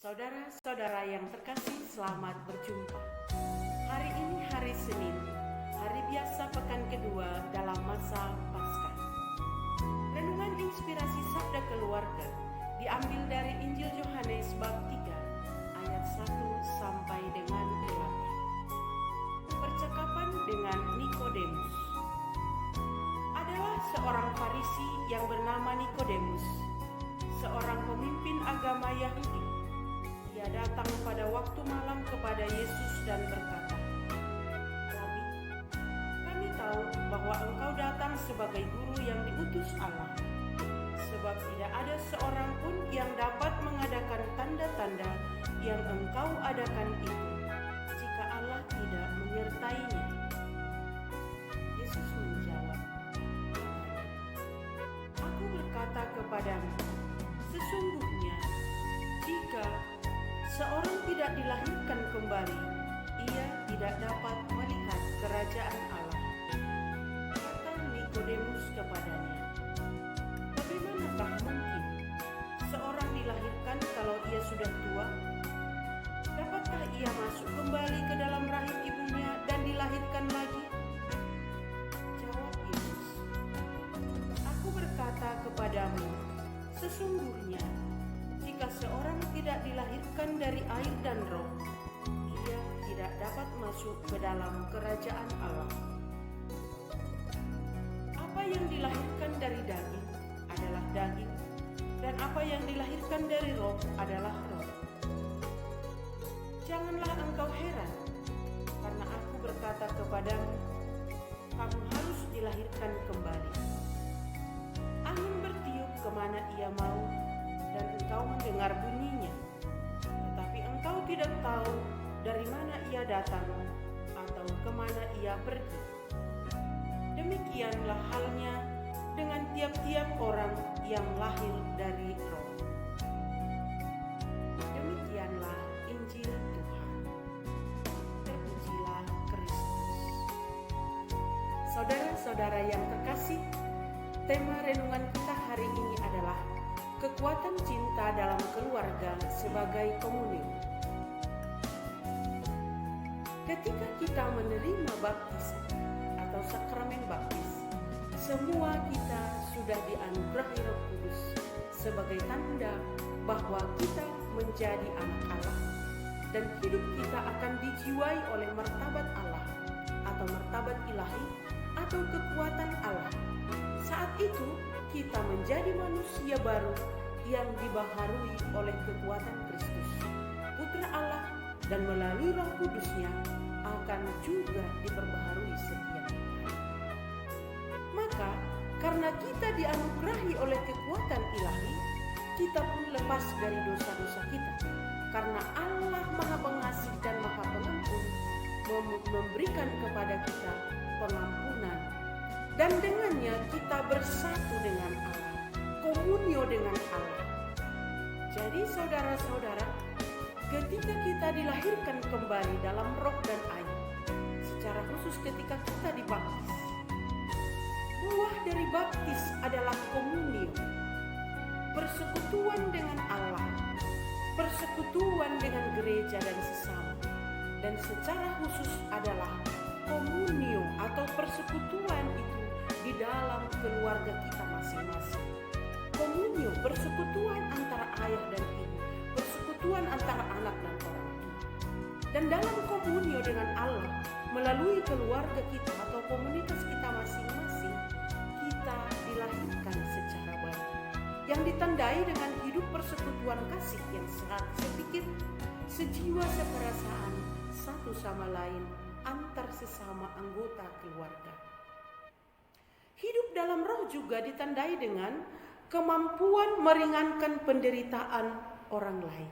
Saudara-saudara yang terkasih, selamat berjumpa. Hari ini hari Senin, hari biasa pekan kedua dalam masa Paskah. Renungan inspirasi Sabda Keluarga diambil dari Injil Yohanes bab 3 ayat 1 sampai dengan 8. Percakapan dengan Nikodemus. Adalah seorang Farisi yang bernama Nikodemus, seorang pemimpin agama Yahudi. Ia datang pada waktu malam kepada Yesus dan berkata, "Rabi, kami tahu bahwa engkau datang sebagai guru yang diutus Allah, sebab tidak ada seorang pun yang dapat mengadakan tanda-tanda yang engkau adakan itu, jika Allah tidak menyertainya." Yesus menjawab, "Aku berkata kepadamu, sesungguhnya jika seorang tidak dilahirkan kembali, ia tidak dapat melihat kerajaan Allah." Kata Nikodemus kepadanya, "Bagaimanakah mungkin seorang dilahirkan kalau ia sudah tua? Dapatkah ia masuk kembali ke dalam rahim ibunya dan dilahirkan lagi?" Jawab Yesus, "Aku berkata kepadamu, sesungguhnya jika seorang tidak dilahirkan dari air dan roh, ia tidak dapat masuk ke dalam kerajaan Allah. Apa yang dilahirkan dari daging adalah daging, dan apa yang dilahirkan dari roh adalah roh. Janganlah engkau heran, karena aku berkata kepadamu, kamu harus dilahirkan kembali. Angin bertiup kemana ia mau, dan engkau mendengar bunyinya, tetapi engkau tidak tahu dari mana ia datang atau kemana ia pergi. Demikianlah halnya dengan tiap-tiap orang yang lahir dari roh." Demikianlah Injil Tuhan. Terpujilah Kristus. Saudara-saudara yang terkasih, tema renungan kita hari ini adalah kekuatan cinta dalam keluarga sebagai komunion. Ketika kita menerima baptisan atau sakramen baptis, semua kita sudah dianugerahi Roh Kudus sebagai tanda bahwa kita menjadi anak Allah dan hidup kita akan dijiwai oleh martabat Allah atau martabat ilahi atau kekuatan Allah. Saat itu kita menjadi manusia baru yang dibaharui oleh kekuatan Kristus, Putra Allah, dan melalui Roh Kudus-Nya akan juga diperbaharui setiap hari. Maka karena kita dianugerahi oleh kekuatan ilahi, kita pun lepas dari dosa-dosa kita, karena Allah Maha Pengasih dan Maha Pengampun memberikan kepada kita pengampunan, dan dengannya kita bersatu dengan Allah, komunio dengan Allah. Jadi saudara-saudara, ketika kita dilahirkan kembali dalam roh dan air, secara khusus ketika kita dibaptis, buah dari baptis adalah komunio, persekutuan dengan Allah, persekutuan dengan gereja dan sesama, dan secara khusus adalah komunio atau persekutuan itu di dalam keluarga kita masing-masing. Komunio, persekutuan antara ayah dan ibu, persekutuan antara anak dan orang tua. Dan dalam komunio dengan Allah, melalui keluarga kita atau komunitas kita masing-masing, kita dilahirkan secara baru, yang ditandai dengan hidup persekutuan kasih yang sepikir, sejiwa, seperasaan, satu sama lain, antar sesama anggota keluarga. Hidup dalam roh juga ditandai dengan kemampuan meringankan penderitaan orang lain,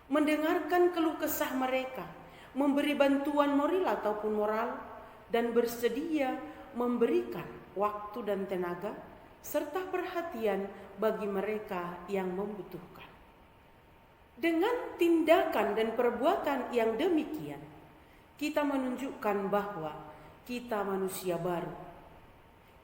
mendengarkan keluh kesah mereka, memberi bantuan moral, dan bersedia memberikan waktu dan tenaga, serta perhatian bagi mereka yang membutuhkan. Dengan tindakan dan perbuatan yang demikian, kita menunjukkan bahwa kita manusia baru.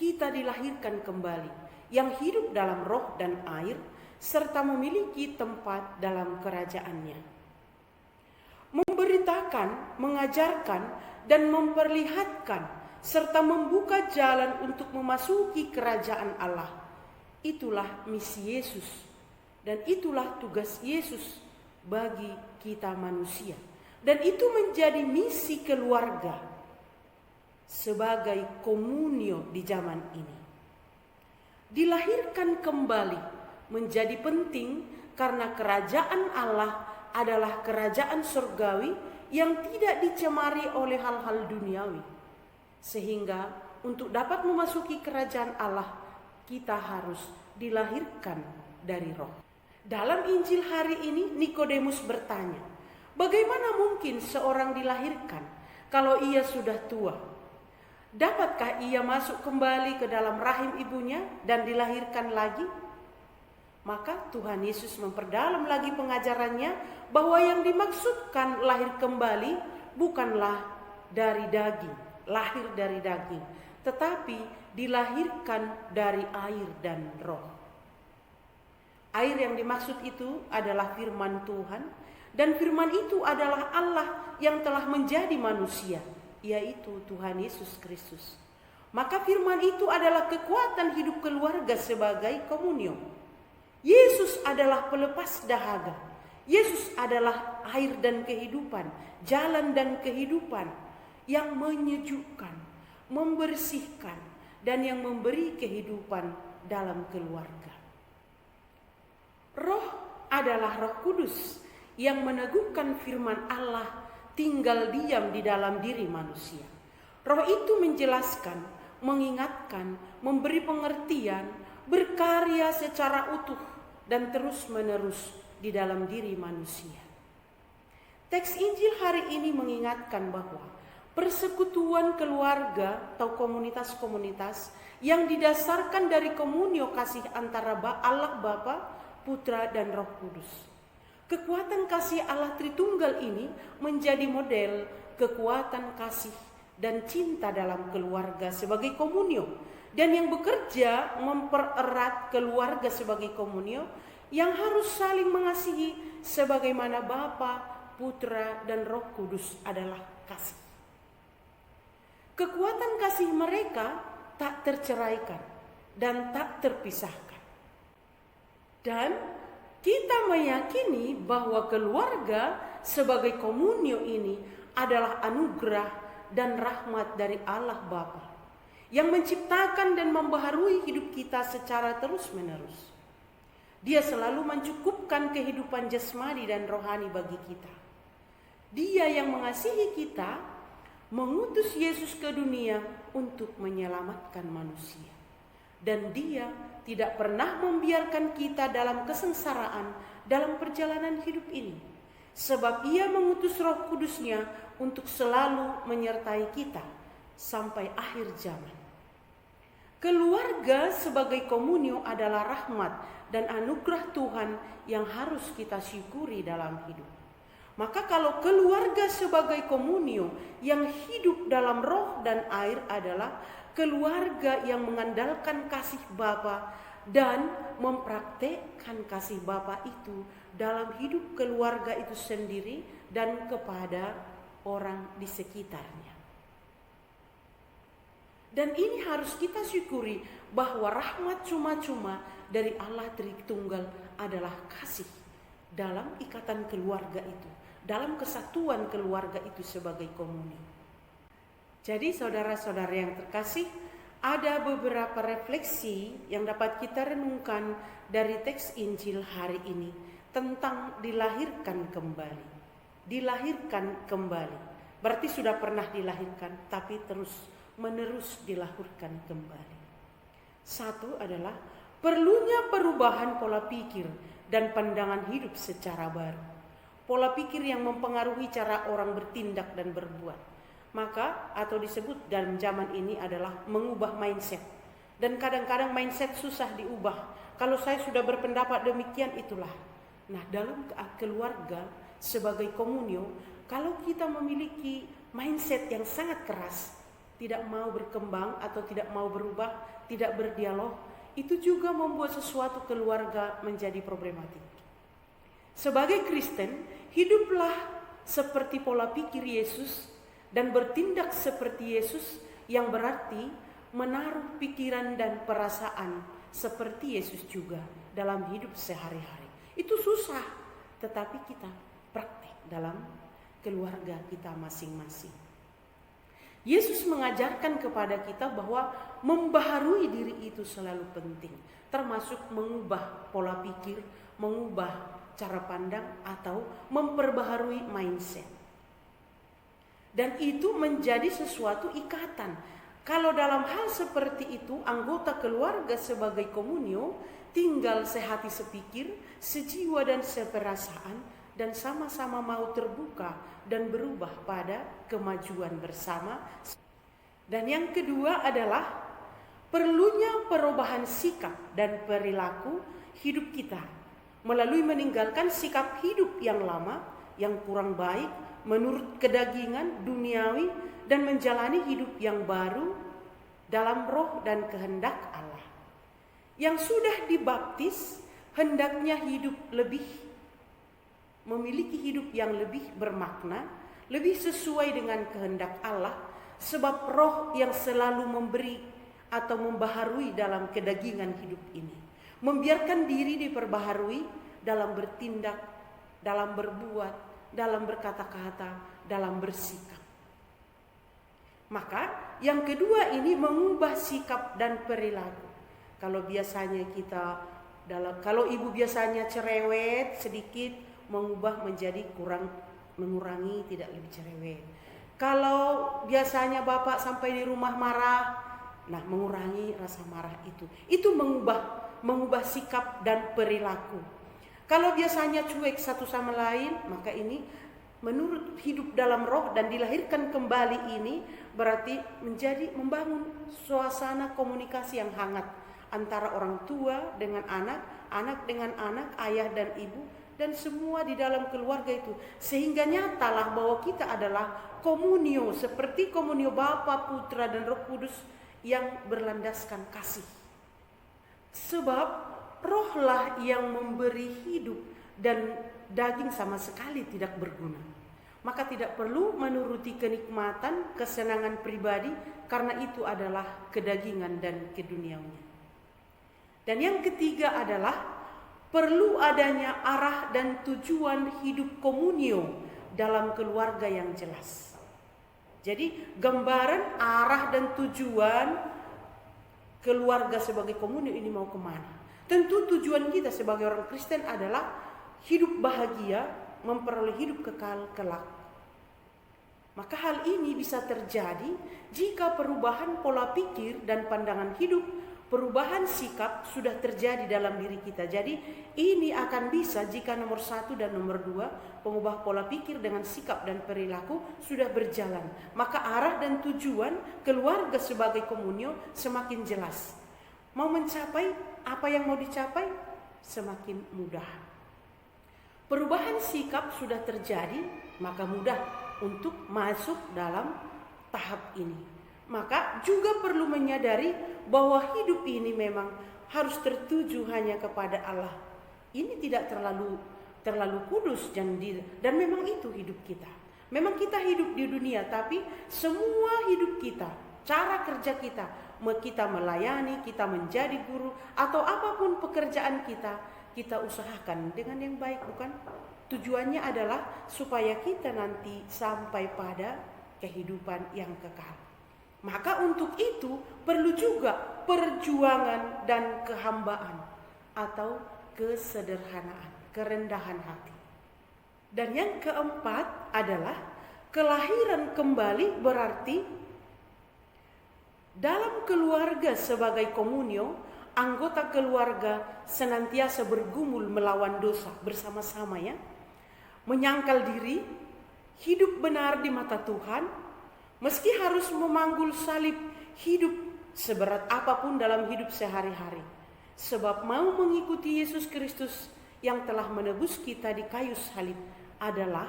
Kita dilahirkan kembali, yang hidup dalam roh dan air serta memiliki tempat dalam kerajaannya. Memberitakan, mengajarkan, dan memperlihatkan, serta membuka jalan untuk memasuki kerajaan Allah. Itulah misi Yesus, dan itulah tugas Yesus bagi kita manusia. Dan itu menjadi misi keluarga sebagai komunio di zaman ini. Dilahirkan kembali menjadi penting karena kerajaan Allah adalah kerajaan surgawi yang tidak dicemari oleh hal-hal duniawi. Sehingga untuk dapat memasuki kerajaan Allah, kita harus dilahirkan dari roh. Dalam Injil hari ini, Nikodemus bertanya, bagaimana mungkin seorang dilahirkan kalau ia sudah tua? Dapatkah ia masuk kembali ke dalam rahim ibunya dan dilahirkan lagi? Maka Tuhan Yesus memperdalam lagi pengajarannya bahwa yang dimaksudkan lahir kembali bukanlah dari daging, lahir dari daging, tetapi dilahirkan dari air dan roh. Air yang dimaksud itu adalah firman Tuhan, dan firman itu adalah Allah yang telah menjadi manusia, yaitu Tuhan Yesus Kristus. Maka firman itu adalah kekuatan hidup keluarga sebagai komunio. Yesus adalah pelepas dahaga. Yesus adalah air dan kehidupan, jalan dan kehidupan yang menyejukkan, membersihkan, dan yang memberi kehidupan dalam keluarga. Roh adalah Roh Kudus yang meneguhkan firman Allah tinggal diam di dalam diri manusia. Roh itu menjelaskan, mengingatkan, memberi pengertian, berkarya secara utuh dan terus-menerus di dalam diri manusia. Teks Injil hari ini mengingatkan bahwa persekutuan keluarga atau komunitas-komunitas yang didasarkan dari komunio kasih antara Allah Bapa, Putra, dan Roh Kudus. Kekuatan kasih Allah Tritunggal ini menjadi model kekuatan kasih dan cinta dalam keluarga sebagai komunio, dan yang bekerja mempererat keluarga sebagai komunio yang harus saling mengasihi sebagaimana Bapa, Putra, dan Roh Kudus adalah kasih. Kekuatan kasih mereka tak terceraikan dan tak terpisahkan. Dan kita meyakini bahwa keluarga sebagai komunio ini adalah anugerah dan rahmat dari Allah Bapa yang menciptakan dan membaharui hidup kita secara terus-menerus. Dia selalu mencukupkan kehidupan jasmani dan rohani bagi kita. Dia yang mengasihi kita mengutus Yesus ke dunia untuk menyelamatkan manusia. Dan Dia tidak pernah membiarkan kita dalam kesengsaraan dalam perjalanan hidup ini. Sebab Ia mengutus Roh Kudus-Nya untuk selalu menyertai kita sampai akhir zaman. Keluarga sebagai komunio adalah rahmat dan anugerah Tuhan yang harus kita syukuri dalam hidup. Maka kalau keluarga sebagai komunio yang hidup dalam roh dan air adalah keluarga yang mengandalkan kasih Bapa dan mempraktekkan kasih Bapa itu dalam hidup keluarga itu sendiri dan kepada orang di sekitarnya. Dan ini harus kita syukuri bahwa rahmat cuma-cuma dari Allah Tritunggal adalah kasih dalam ikatan keluarga itu, dalam kesatuan keluarga itu sebagai komunio. Jadi saudara-saudara yang terkasih, ada beberapa refleksi yang dapat kita renungkan dari teks Injil hari ini tentang dilahirkan kembali. Dilahirkan kembali, berarti sudah pernah dilahirkan tapi terus menerus dilahirkan kembali. Satu adalah perlunya perubahan pola pikir dan pandangan hidup secara baru. Pola pikir yang mempengaruhi cara orang bertindak dan berbuat. Maka atau disebut dalam zaman ini adalah mengubah mindset. Dan kadang-kadang mindset susah diubah. Kalau saya sudah berpendapat demikian, itulah. Nah, dalam keluarga sebagai komunio, kalau kita memiliki mindset yang sangat keras, tidak mau berkembang atau tidak mau berubah, tidak berdialog, itu juga membuat sesuatu keluarga menjadi problematik. Sebagai Kristen, hiduplah seperti pola pikir Yesus dan bertindak seperti Yesus, yang berarti menaruh pikiran dan perasaan seperti Yesus juga dalam hidup sehari-hari. Itu susah, tetapi kita praktik dalam keluarga kita masing-masing. Yesus mengajarkan kepada kita bahwa membaharui diri itu selalu penting, termasuk mengubah pola pikir, mengubah cara pandang, atau memperbaharui mindset. Dan itu menjadi sesuatu ikatan. Kalau dalam hal seperti itu, anggota keluarga sebagai komunio tinggal sehati sepikir, sejiwa dan seperasaan, dan sama-sama mau terbuka dan berubah pada kemajuan bersama. Dan yang kedua adalah perlunya perubahan sikap dan perilaku hidup kita melalui meninggalkan sikap hidup yang lama, yang kurang baik menurut kedagingan duniawi, dan menjalani hidup yang baru dalam roh dan kehendak Allah. Yang sudah dibaptis hendaknya hidup memiliki hidup yang lebih bermakna, lebih sesuai dengan kehendak Allah, sebab roh yang selalu memberi atau membaharui dalam kedagingan hidup ini, membiarkan diri diperbaharui dalam bertindak, dalam berbuat, dalam berkata-kata, dalam bersikap. Maka yang kedua ini mengubah sikap dan perilaku. Kalau biasanya kalau ibu biasanya cerewet sedikit, mengubah menjadi mengurangi, tidak lebih cerewet. Kalau biasanya bapak sampai di rumah marah, mengurangi rasa marah itu. Itu mengubah sikap dan perilaku. Kalau biasanya cuek satu sama lain, maka ini menurut hidup dalam roh dan dilahirkan kembali ini berarti menjadi membangun suasana komunikasi yang hangat antara orang tua dengan anak, anak dengan anak, ayah dan ibu, dan semua di dalam keluarga itu. Sehingga nyatalah bahwa kita adalah komunio, seperti komunio Bapa, Putra, dan Roh Kudus yang berlandaskan kasih. Sebab rohlah yang memberi hidup dan daging sama sekali tidak berguna. Maka tidak perlu menuruti kenikmatan, kesenangan pribadi, karena itu adalah kedagingan dan keduniawian. Dan yang ketiga adalah perlu adanya arah dan tujuan hidup komunio dalam keluarga yang jelas. Jadi gambaran arah dan tujuan keluarga sebagai komunio ini mau kemana. Tentu tujuan kita sebagai orang Kristen adalah hidup bahagia, memperoleh hidup kekal kelak. Maka hal ini bisa terjadi jika perubahan pola pikir dan pandangan hidup, perubahan sikap sudah terjadi dalam diri kita. Jadi ini akan bisa jika nomor 1 dan nomor 2, pengubah pola pikir dengan sikap dan perilaku sudah berjalan. Maka arah dan tujuan keluarga sebagai komunio semakin jelas. Mau mencapai apa yang mau dicapai semakin mudah. Perubahan sikap sudah terjadi, maka mudah untuk masuk dalam tahap ini. Maka juga perlu menyadari bahwa hidup ini memang harus tertuju hanya kepada Allah. Ini tidak terlalu kudus dan memang itu hidup kita. Memang kita hidup di dunia, tapi semua hidup kita, cara kerja kita melayani, kita menjadi guru, atau apapun pekerjaan kita usahakan dengan yang baik, bukan? Tujuannya adalah supaya kita nanti sampai pada kehidupan yang kekal. Maka untuk itu perlu juga perjuangan dan kehambaan atau kesederhanaan, kerendahan hati. Dan yang keempat adalah kelahiran kembali, berarti dalam keluarga sebagai komunio, anggota keluarga senantiasa bergumul melawan dosa bersama-sama, ya. Menyangkal diri, hidup benar di mata Tuhan, meski harus memanggul salib, hidup seberat apapun dalam hidup sehari-hari. Sebab mau mengikuti Yesus Kristus yang telah menebus kita di kayu salib adalah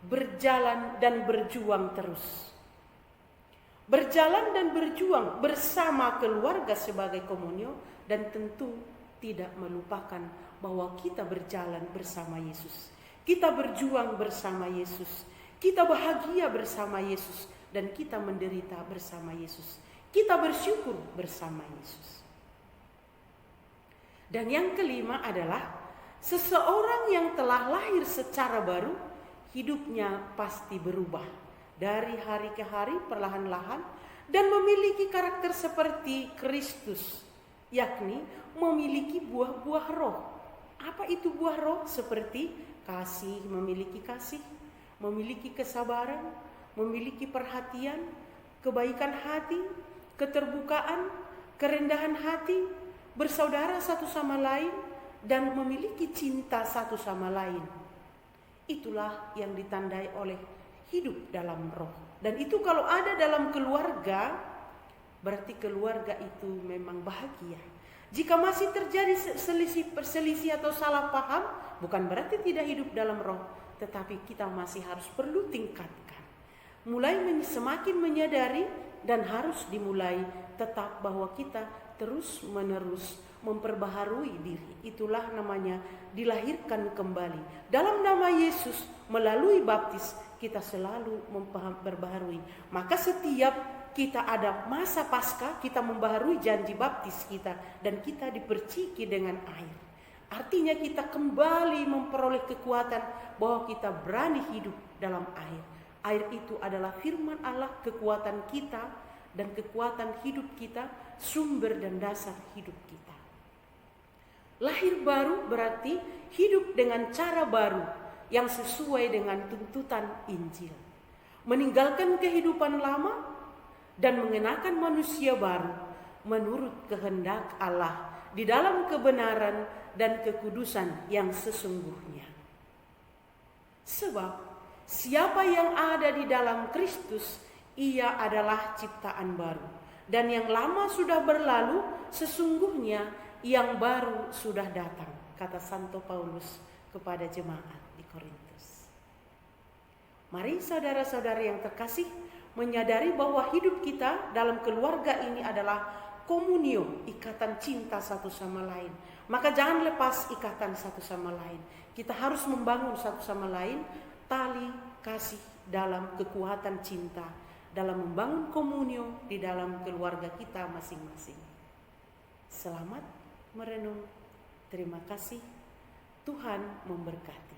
berjalan dan berjuang terus. berjalan dan berjuang bersama keluarga sebagai komunio, dan tentu tidak melupakan bahwa kita berjalan bersama Yesus. Kita berjuang bersama Yesus. Kita bahagia bersama Yesus dan kita menderita bersama Yesus. Kita bersyukur bersama Yesus. Dan yang kelima adalah seseorang yang telah lahir secara baru, hidupnya pasti berubah dari hari ke hari perlahan-lahan dan memiliki karakter seperti Kristus, yakni memiliki buah-buah roh. Apa itu buah roh? Seperti kasih, memiliki kesabaran, memiliki perhatian, kebaikan hati, keterbukaan, kerendahan hati, bersaudara satu sama lain, dan memiliki cinta satu sama lain. Itulah yang ditandai oleh hidup dalam roh. Dan itu kalau ada dalam keluarga, berarti keluarga itu memang bahagia. Jika masih terjadi perselisih atau salah paham, bukan berarti tidak hidup dalam roh, tetapi kita masih harus perlu tingkatkan. Mulai semakin menyadari dan harus dimulai tetap bahwa kita terus menerus memperbaharui diri. Itulah namanya dilahirkan kembali. Dalam nama Yesus melalui baptis kita selalu memperbaharui. Maka setiap kita ada masa Paskah, kita membaharui janji baptis kita dan kita diperciki dengan air. Artinya kita kembali memperoleh kekuatan bahwa kita berani hidup dalam air. Air itu adalah firman Allah, kekuatan kita dan kekuatan hidup kita, sumber dan dasar hidup kita. Lahir baru berarti hidup dengan cara baru yang sesuai dengan tuntutan Injil. Meninggalkan kehidupan lama dan mengenakan manusia baru menurut kehendak Allah di dalam kebenaran dan kekudusan yang sesungguhnya. Sebab siapa yang ada di dalam Kristus, ia adalah ciptaan baru. Dan yang lama sudah berlalu, sesungguhnya yang baru sudah datang, kata Santo Paulus kepada jemaat di Korintus. Mari saudara-saudari yang terkasih, menyadari bahwa hidup kita dalam keluarga ini adalah komunio, ikatan cinta satu sama lain. Maka jangan lepas ikatan satu sama lain. Kita harus membangun satu sama lain tali kasih dalam kekuatan cinta, dalam membangun komunio di dalam keluarga kita masing-masing. Selamat merenung. Terima kasih. Tuhan memberkati.